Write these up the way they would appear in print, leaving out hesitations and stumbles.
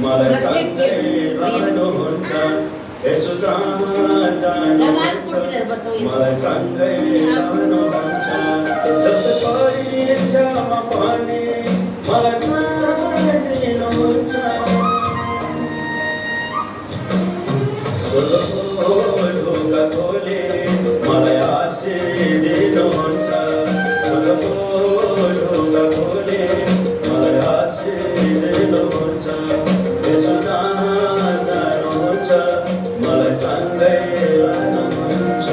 मलाई सँगै रहनुहुन्छ यसो जहाँ जानुहुन्छ मलाई सँगै रहनुहुन्छ जस्तो परीक्षामा पनि मलाई साथ दिनुहुन्छ स्वर्गको ढोका खोले मलाई आशीष दिनुहुन्छ स्वर्गको ढोका खोले मलाई आशीष दिनुहुन्छ यसो जहाँ जानुहुन्छ मलाई सँगै लानुहुन्छ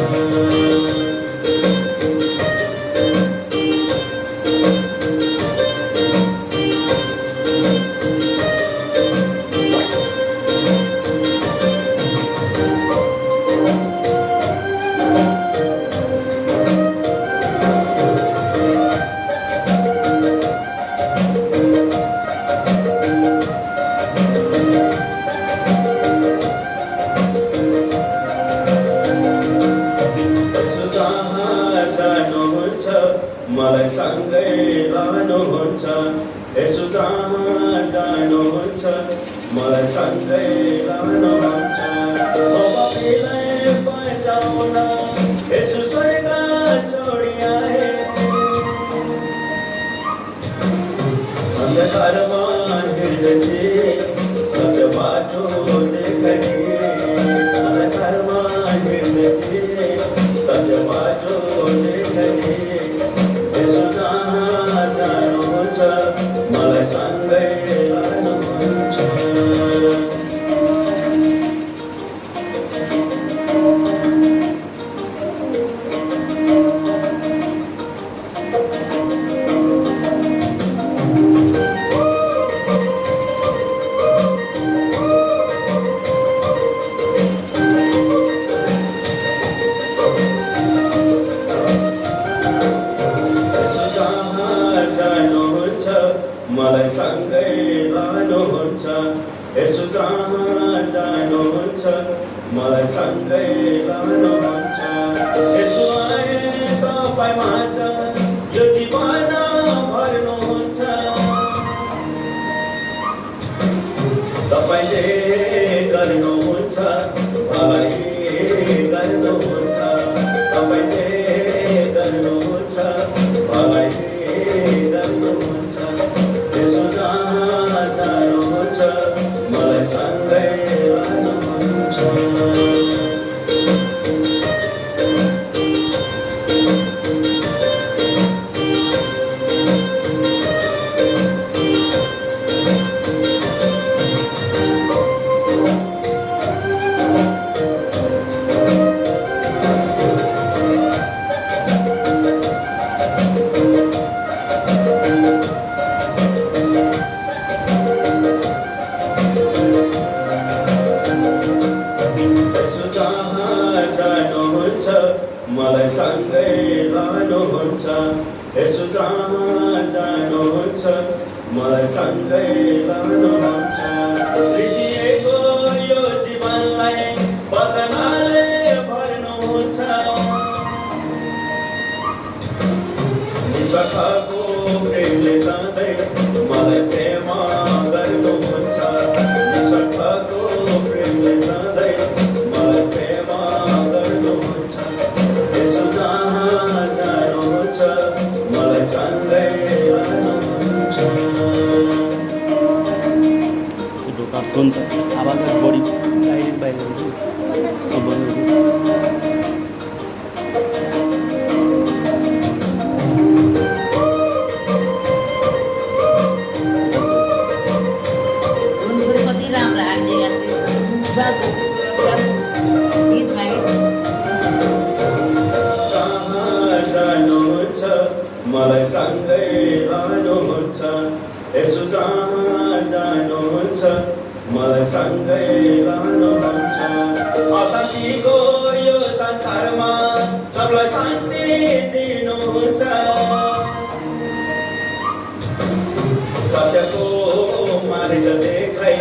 मलाई सँगै लानुहुन्छ यसो जहाँ जानुहुन्छ मलाई सँगै लानुहुन्छ बचाउन यसो स्वर्ग छोडी आए अन्धकारमा हिँड्दै सत्य बाटो देखाइदिए अन्धकारमा हिँड्दै सत्य बाटो देखाइदिए यसो जहाँ जानुहुन्छ मलाई सँगै लानुहुन्छ मलाई सँगै लानुहुन्छ यसो जहाँ जानुहुन्छ मलाई सँगै लानुहुन्छ यसो आए तपाईँ माझ यो जीवन भर्नुहुन्छ तपाईँले गर्नुहुन्छ भलाइ गर्नुहुन्छ तपाईँले गर्नुहुन्छ भलाइ गर्नुहुन्छ यसो जहाँ जानुहुन्छ मलाई सँगै लानुहुन्छ मलाई सँगै लानुहुन्छ यसो जहाँ जानुहुन्छ मलाई सँगै लानुहुन्छ प्रीतिको यो जीवनलाई वचनले भर्नुहुन्छ निस्वार्थको प्रेमले सधैँ मलाई प्रेम गर्नुहुन्छ निस्वार्थको प्रेमले सधैँ मलाई प्रेम गर्नुहुन्छ यसो जहाँ जानुहुन्छ मलाई सँगै लानुहुन्छ ढोका खोल्नु त आवाज बढी बाहिर मलाई सँगै लानुहुन्छ यसो जहाँ जानुहुन्छ मलाई सँगै लानुहुन्छ अशान्तिको यो संसारमा सबलाई शान्ति दिनुहुन्छ सत्यको मार्ग देखाइ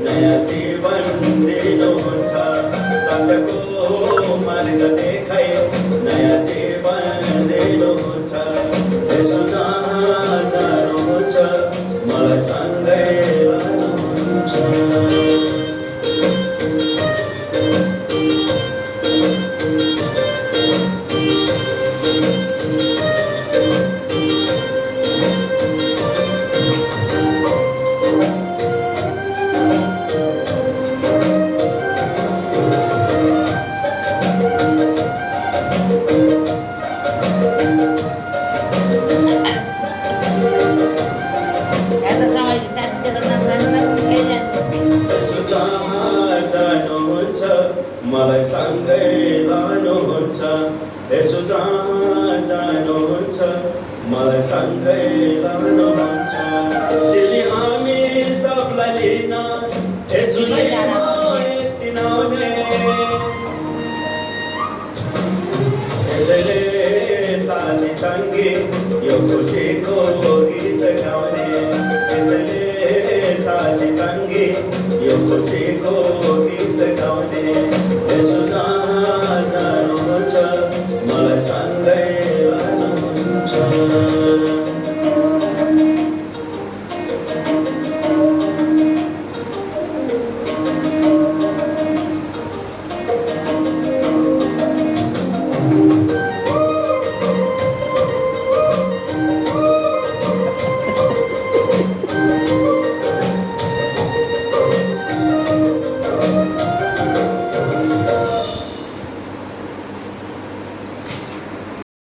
नयाँ जीवन दिनुहुन्छ सत्यको मार्ग देखाइ नयाँ जीवन दिनुहुन्छ यसो जहाँ जानुहुन्छ मलाई सँगै लानुहुन्छ यसो जहाँ जानुहुन्छ मलाई सँगै लानुहुन्छ यसो जहाँ जानुहुन्छ मलाई सँगै लानुहुन्छ तिमी हामी सबलाई लिन यसो नै दिनाउने यसैले साथी सँगै यो खुसीको गीत गाउने यसैले साथी सँगै यो खुसीको गीत गाउने यसो जहाँ जानुहुन्छ मलाई सँगै लानुहुन्छ